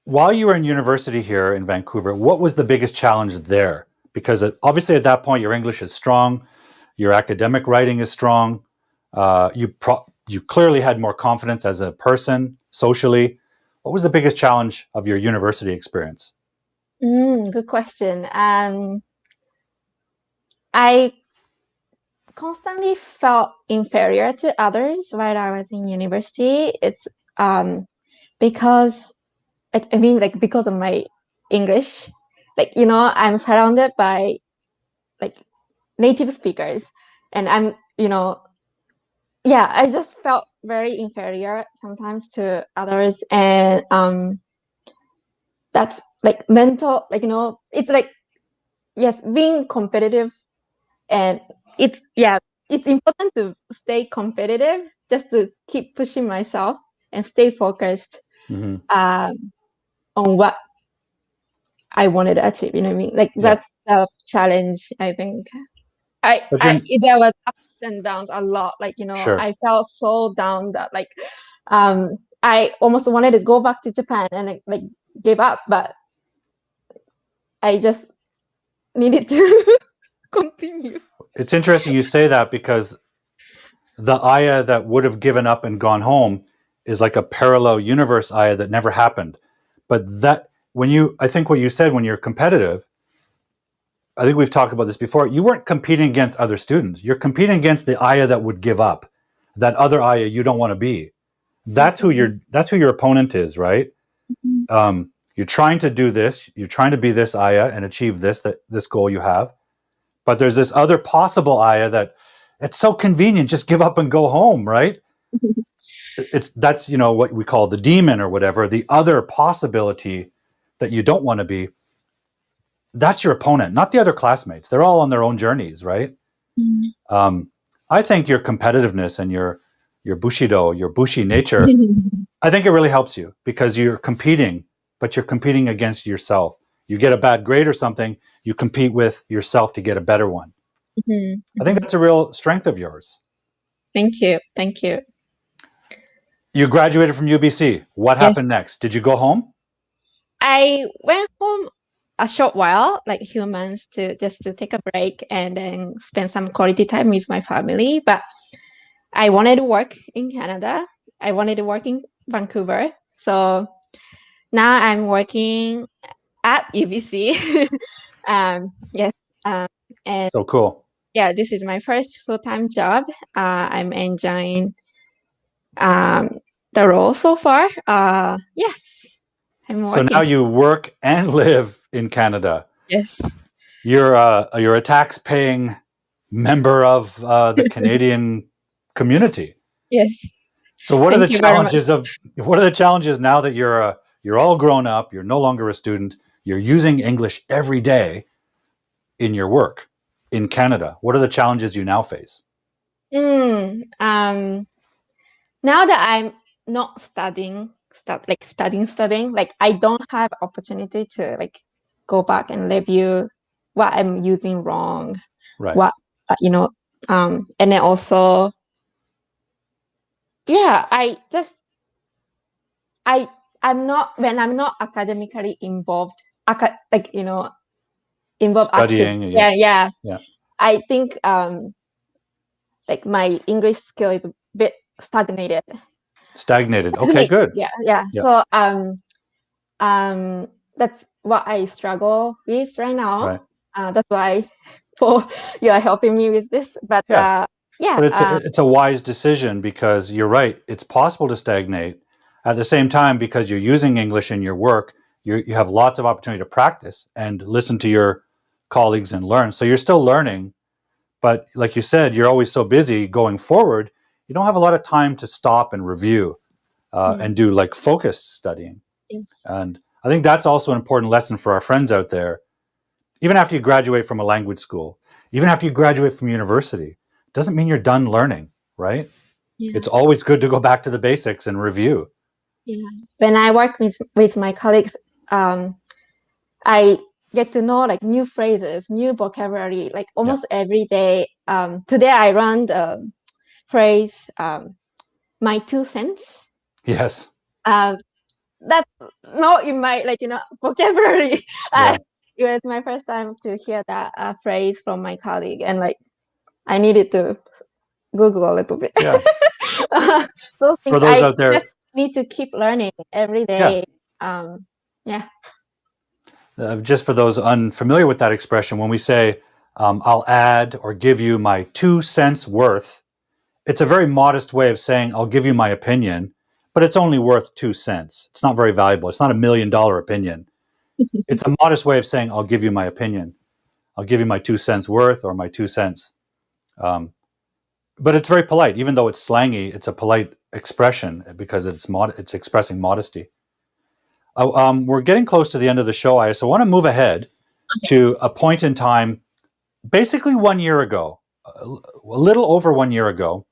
[SPEAKER 1] While you were in university here in Vancouver, what was the biggest challenge there? Because obviously at that point your English is strong, your academic writing is strong. You clearly had more confidence as a person socially. What was the biggest challenge of your university experience?
[SPEAKER 2] Good question. I constantly felt inferior to others while I was in university. It's because because of my English. I'm surrounded by like native speakers, and I just felt very inferior sometimes to others, and that's like mental, it's like, yes, being competitive, and it's important to stay competitive just to keep pushing myself and stay focused
[SPEAKER 1] Mm-hmm.
[SPEAKER 2] On what I wanted to achieve. You know what I mean? Like
[SPEAKER 1] Yeah,
[SPEAKER 2] that's the challenge, I think.
[SPEAKER 1] but you're
[SPEAKER 2] There was ups and downs a lot.
[SPEAKER 1] sure.
[SPEAKER 2] I felt so down that I almost wanted to go back to Japan and like give up, but I just needed to continue.
[SPEAKER 1] It's interesting you say that because the Aya that would have given up and gone home is like a parallel universe Aya that never happened. But I think what you said, when you're competitive, I think we've talked about this before. You weren't competing against other students. You're competing against the Aya that would give up, that other Aya you don't want to be. That's who your opponent is, right? You're trying to do this. You're trying to be this Aya and achieve this goal you have. But there's this other possible Aya that it's so convenient. Just give up and go home, right? That's what we call the demon or whatever. The other possibility that you don't want to be. That's your opponent, not the other classmates. They're all on their own journeys, right? I think your competitiveness and your bushido, your bushi nature, I think it really helps you because you're competing, but you're competing against yourself. You get a bad grade or something, you compete with yourself to get a better one. I think that's a real strength of yours.
[SPEAKER 2] Thank you. Thank you.
[SPEAKER 1] You graduated from UBC. What happened next? Did you go home?
[SPEAKER 2] I went home a short while, like a few months, to take a break and then spend some quality time with my family. But I wanted to work in Canada. I wanted to work in Vancouver. So now I'm working at UBC. Yes. And
[SPEAKER 1] so cool.
[SPEAKER 2] Yeah, this is my first full-time job. I'm enjoying the role so far. Yes.
[SPEAKER 1] So now you work and live in Canada.
[SPEAKER 2] Yes.
[SPEAKER 1] You're a tax-paying member of the Canadian community.
[SPEAKER 2] Yes.
[SPEAKER 1] So what are the challenges now that you're all grown up, you're no longer a student, you're using English every day in your work in Canada? What are the challenges you now face?
[SPEAKER 2] Now that I'm not studying, like I don't have opportunity to like go back and review what I'm using wrong.
[SPEAKER 1] Right.
[SPEAKER 2] What and then also I'm not academically involved, involved
[SPEAKER 1] studying.
[SPEAKER 2] Yeah. I think like my English skill is a bit stagnated.
[SPEAKER 1] Okay, good.
[SPEAKER 2] Yeah. So that's what I struggle with right now.
[SPEAKER 1] Right.
[SPEAKER 2] That's why you are helping me with this. But
[SPEAKER 1] but it's a wise decision because you're right. It's possible to stagnate. At the same time, because you're using English in your work, you have lots of opportunity to practice and listen to your colleagues and learn. So you're still learning, but like you said, you're always so busy going forward, you don't have a lot of time to stop and review and do like focused studying. And I think that's also an important lesson for our friends out there. Even after you graduate from a language school, even after you graduate from university, doesn't mean you're done learning, right? It's always good to go back to the basics and review.
[SPEAKER 2] When I work with my colleagues, I get to know like new phrases, new vocabulary, like almost every day. Today I learned the phrase, my 2 cents.
[SPEAKER 1] Yes.
[SPEAKER 2] That's not in my vocabulary. It was my first time to hear that phrase from my colleague, and like I needed to Google a little bit. Those things
[SPEAKER 1] for those out there,
[SPEAKER 2] just need to keep learning every day.
[SPEAKER 1] Just for those unfamiliar with that expression, when we say I'll add or give you my 2 cents worth, it's a very modest way of saying I'll give you my opinion, but it's only worth 2 cents. It's not very valuable. It's not $1 million opinion. It's a modest way of saying I'll give you my opinion. I'll give you my 2 cents worth or my 2 cents. But it's very polite. Even though it's slangy, it's a polite expression because it's expressing modesty. We're getting close to the end of the show, Aya, so I want to move ahead to a point in time, basically 1 year ago, a little over 1 year ago.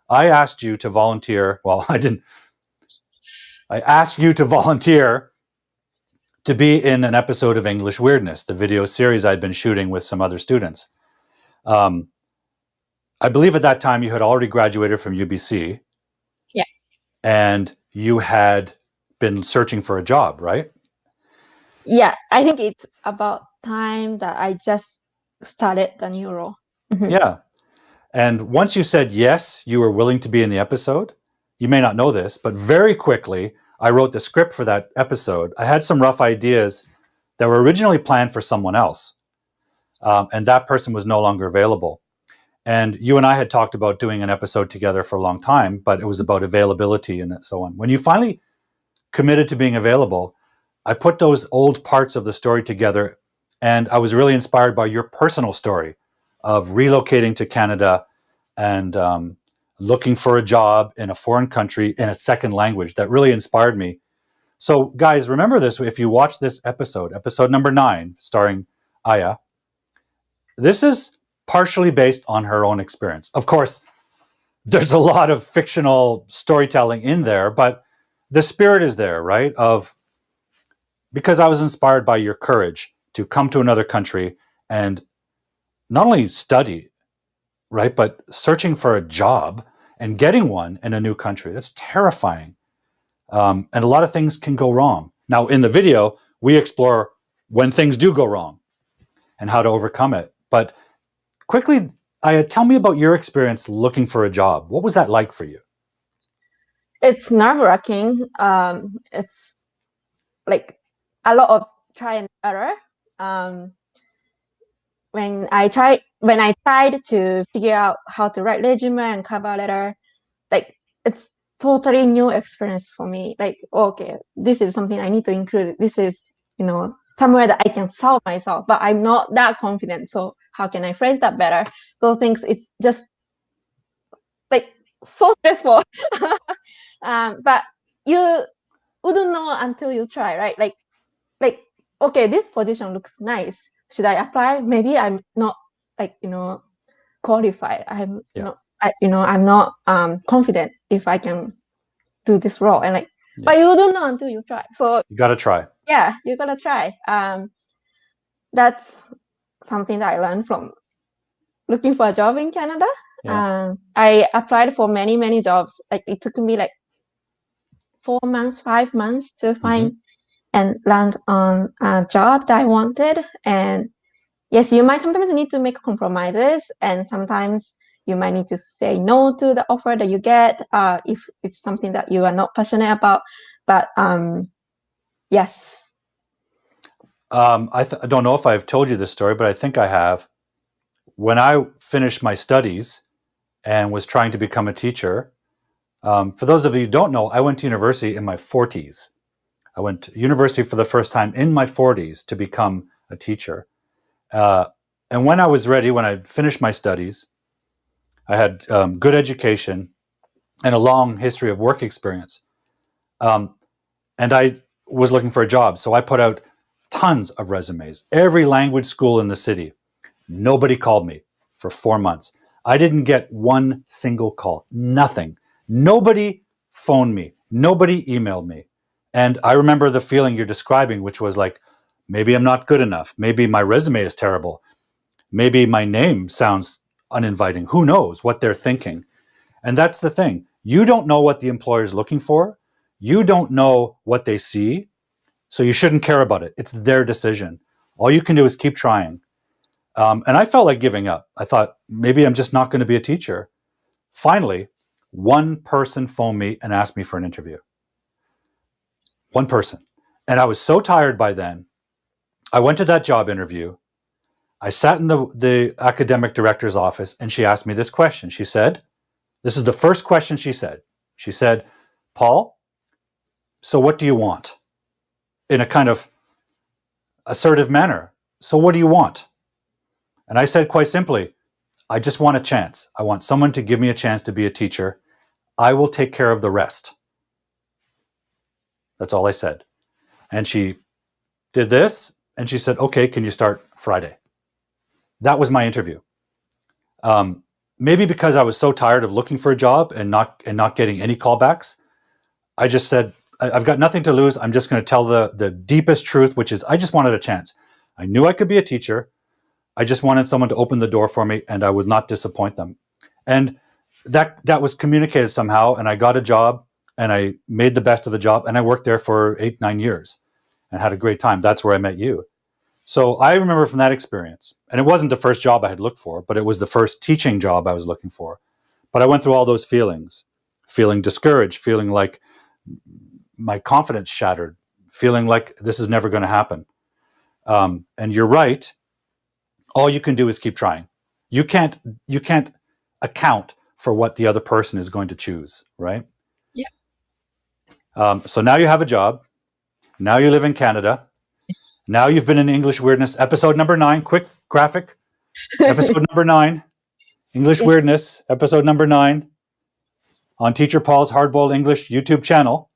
[SPEAKER 1] I asked you to volunteer. Well, I didn't. I asked you to volunteer to be in an episode of English Weirdness, the video series I'd been shooting with some other students. I believe at that time you had already graduated from UBC.
[SPEAKER 2] Yeah.
[SPEAKER 1] And you had been searching for a job, right?
[SPEAKER 2] Yeah, I think it's about time that I just started the new role.
[SPEAKER 1] Yeah. And once you said yes, you were willing to be in the episode. You may not know this, but very quickly, I wrote the script for that episode. I had some rough ideas that were originally planned for someone else. and that person was no longer available. And you and I had talked about doing an episode together for a long time, but it was about availability and so on. When you finally committed to being available, I put those old parts of the story together, and I was really inspired by your personal story of relocating to Canada and looking for a job in a foreign country in a second language. That really inspired me. So, guys, remember this. If you watch this episode number 9, starring Aya, this is partially based on her own experience. Of course, there's a lot of fictional storytelling in there, but the spirit is there, right? Because I was inspired by your courage to come to another country and not only study, right, but searching for a job and getting one in a new country. That's terrifying. And a lot of things can go wrong. Now, in the video, we explore when things do go wrong and how to overcome it. But quickly, Aya, tell me about your experience looking for a job. What was that like for you?
[SPEAKER 2] It's nerve-wracking. It's like a lot of try and error. When I tried to figure out how to write resume and cover letter, like it's totally new experience for me. Like, okay, this is something I need to include. This is, somewhere that I can solve myself, but I'm not that confident. So how can I phrase that better? So things, it's just like so stressful. But you wouldn't know until you try, right? Like, okay, this position looks nice. Should I apply? Maybe I'm not qualified. I'm not confident if I can do this role. And but you don't know until you try. So
[SPEAKER 1] you gotta try.
[SPEAKER 2] Yeah, you gotta try. That's something that I learned from looking for a job in Canada. Yeah. I applied for many jobs. Like it took me like 4 months, 5 months to find and land on a job that I wanted. And yes, you might sometimes need to make compromises, and sometimes you might need to say no to the offer that you get if it's something that you are not passionate about. But yes.
[SPEAKER 1] I don't know if I've told you this story, but I think I have. When I finished my studies and was trying to become a teacher, for those of you who don't know, I went to university in my 40s. I went to university for the first time in my 40s to become a teacher. And when I was ready, when I finished my studies, I had good education and a long history of work experience. And I was looking for a job. So I put out tons of resumes, every language school in the city. Nobody called me for 4 months. I didn't get one single call, nothing. Nobody phoned me. Nobody emailed me. And I remember the feeling you're describing, which was like, maybe I'm not good enough. Maybe my resume is terrible. Maybe my name sounds uninviting. Who knows what they're thinking? And that's the thing. You don't know what the employer is looking for. You don't know what they see. So you shouldn't care about it. It's their decision. All you can do is keep trying. And I felt like giving up. I thought, maybe I'm just not going to be a teacher. Finally, one person phoned me and asked me for an interview. One person. And I was so tired by then. I went to that job interview. I sat in the academic director's office, and she asked me this question. She said, this is the first question she said. She said, Paul, so what do you want? In a kind of assertive manner. So what do you want? And I said quite simply, I just want a chance. I want someone to give me a chance to be a teacher. I will take care of the rest. That's all I said. And she did this, and she said, okay, can you start Friday? That was my interview. Maybe because I was so tired of looking for a job and not getting any callbacks, I just said, I've got nothing to lose. I'm just going to tell the deepest truth, which is I just wanted a chance. I knew I could be a teacher. I just wanted someone to open the door for me, and I would not disappoint them. And that was communicated somehow, and I got a job, and I made the best of the job, and I worked there for 8-9 years and had a great time. That's where I met you. So I remember from that experience, and it wasn't the first job I had looked for, but it was the first teaching job I was looking for. But I went through all those feelings, feeling discouraged, feeling like my confidence shattered, feeling like this is never going to happen. And you're right. all you can do is keep trying. You can't account for what the other person is going to choose, right?
[SPEAKER 2] Yeah.
[SPEAKER 1] So now you have a job. Now you live in Canada. Now you've been in English Weirdness, episode number 9. Quick graphic. Episode number 9. English
[SPEAKER 2] Yes.
[SPEAKER 1] Weirdness, episode number 9. On Teacher Paul's Hardboiled English YouTube channel.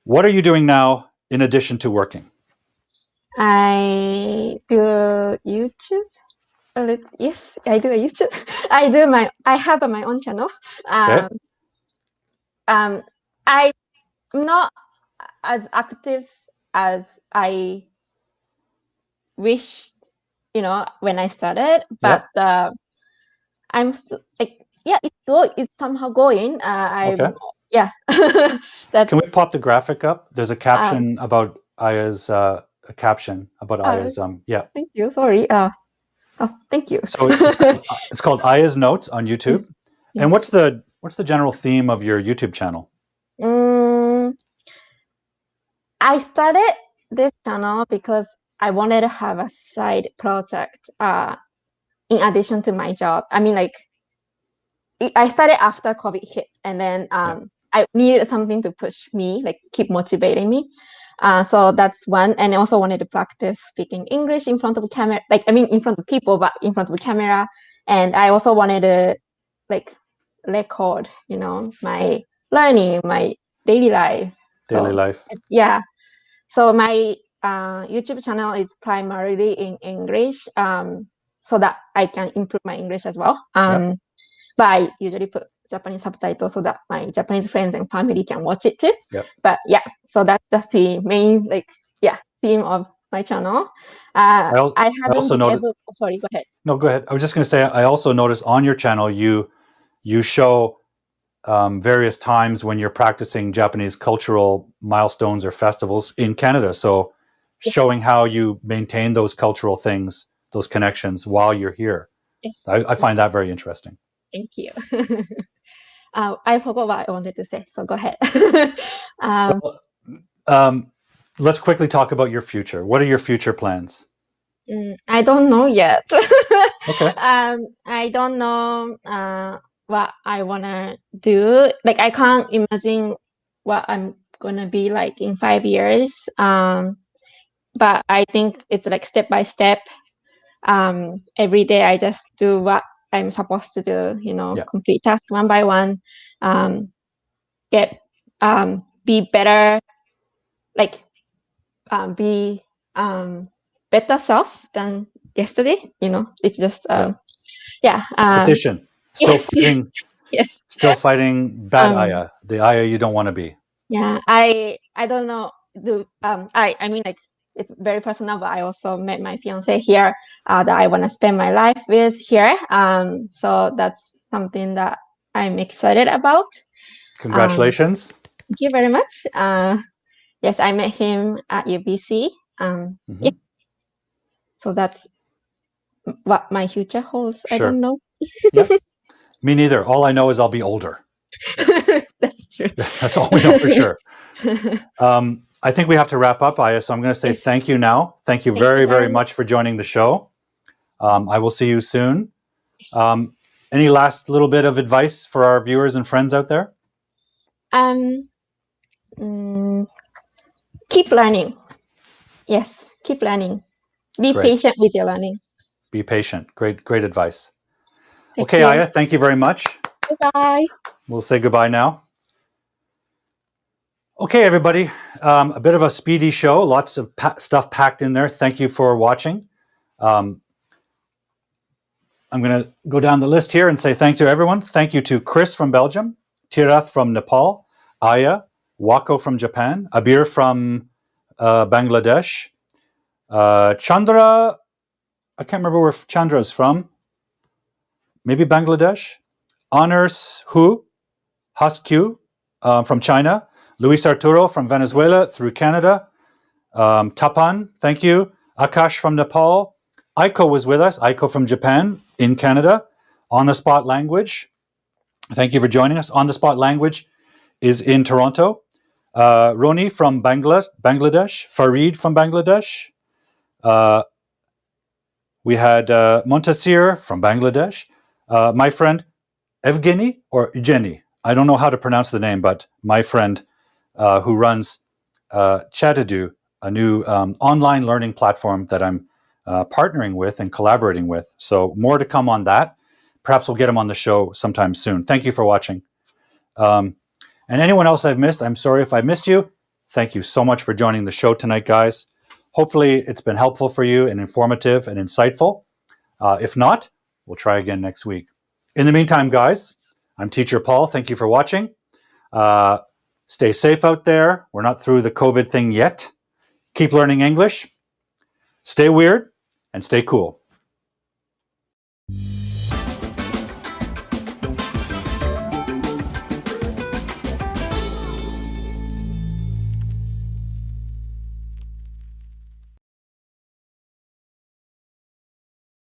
[SPEAKER 1] What are you doing now in addition to working?
[SPEAKER 2] I do YouTube. Yes, I do a YouTube. I have my own channel.
[SPEAKER 1] Okay.
[SPEAKER 2] I'm not as active as I wished, when I started, but I'm like, yeah, it's somehow going.
[SPEAKER 1] Okay.
[SPEAKER 2] That's
[SPEAKER 1] Can we pop the graphic up? There's a caption about Aya's yeah.
[SPEAKER 2] Thank you. Sorry. Thank you.
[SPEAKER 1] So it's called Aya's Notes on YouTube.
[SPEAKER 2] Yeah.
[SPEAKER 1] And what's the general theme of your YouTube channel?
[SPEAKER 2] I started this channel because I wanted to have a side project in addition to my job. I mean, like, I started after COVID hit, and then I needed something to push me, like keep motivating me. So that's one. And I also wanted to practice speaking English in front of a camera, in front of people, but in front of a camera. And I also wanted to record, my learning, my daily life. Yeah. So my YouTube channel is primarily in English, so that I can improve my English as well. But I usually put Japanese subtitles so that my Japanese friends and family can watch it too. But yeah, so that's the main theme of my channel. I haven't been able. Sorry, go ahead.
[SPEAKER 1] No, go ahead. I was just going to say, I also noticed on your channel you show various times when you're practicing Japanese cultural milestones or festivals in Canada. So showing how you maintain those cultural things, those connections while you're here.
[SPEAKER 2] Yes.
[SPEAKER 1] I find that very interesting.
[SPEAKER 2] Thank you. I forgot what I wanted to say, so go ahead.
[SPEAKER 1] Let's quickly talk about your future. What are your future plans?
[SPEAKER 2] I don't know yet.
[SPEAKER 1] Okay.
[SPEAKER 2] I don't know what I want to do. Like, I can't imagine what I'm going to be like in 5 years. But I think it's like step by step. Every day I just do what I'm supposed to do, complete task one by one, be better, be better self than yesterday. It's just
[SPEAKER 1] competition. Still fighting.
[SPEAKER 2] Yes.
[SPEAKER 1] Still fighting that Aya, the Aya you don't want to be.
[SPEAKER 2] Yeah, I don't know. I mean, like, it's very personal, but I also met my fiance here that I want to spend my life with here. So that's something that I'm excited about.
[SPEAKER 1] Congratulations.
[SPEAKER 2] Thank you very much. Yes, I met him at UBC. Yeah. So that's what my future holds. Sure. I don't know.
[SPEAKER 1] Me neither. All I know is I'll be older.
[SPEAKER 2] That's true.
[SPEAKER 1] That's all we know for sure. I think we have to wrap up, Aya, so I'm going to say thank you now. Thank you very, very much for joining the show. I will see you soon. Any last little bit of advice for our viewers and friends out there?
[SPEAKER 2] Keep learning. Yes, keep learning. Be patient with your learning.
[SPEAKER 1] Be patient. Great advice. Okay, Aya, thank you very much.
[SPEAKER 2] Goodbye.
[SPEAKER 1] We'll say goodbye now. Okay, everybody. A bit of a speedy show. Lots of stuff packed in there. Thank you for watching. I'm going to go down the list here and say thank you to everyone. Thank you to Chris from Belgium, Tirath from Nepal, Aya, Wako from Japan, Abir from Bangladesh, Chandra, I can't remember where Chandra is from. Maybe Bangladesh. Honors Hu, Husq from China, Luis Arturo from Venezuela through Canada, Tapan, thank you, Akash from Nepal, Aiko was with us, Aiko from Japan in Canada, On the Spot Language, thank you for joining us. On the Spot Language is in Toronto, Roni from Bangladesh, Farid from Bangladesh, We had Montasir from Bangladesh. My friend Evgeny or Evgeny. I don't know how to pronounce the name, but my friend who runs Chatadu, a new online learning platform that I'm partnering with and collaborating with. So more to come on that. Perhaps we'll get him on the show sometime soon. Thank you for watching. And anyone else I've missed, I'm sorry if I missed you. Thank you so much for joining the show tonight, guys. Hopefully it's been helpful for you and informative and insightful. If not, we'll try again next week. In the meantime, guys, I'm Teacher Paul. Thank you for watching. Stay safe out there. We're not through the COVID thing yet. Keep learning English. Stay weird and stay cool.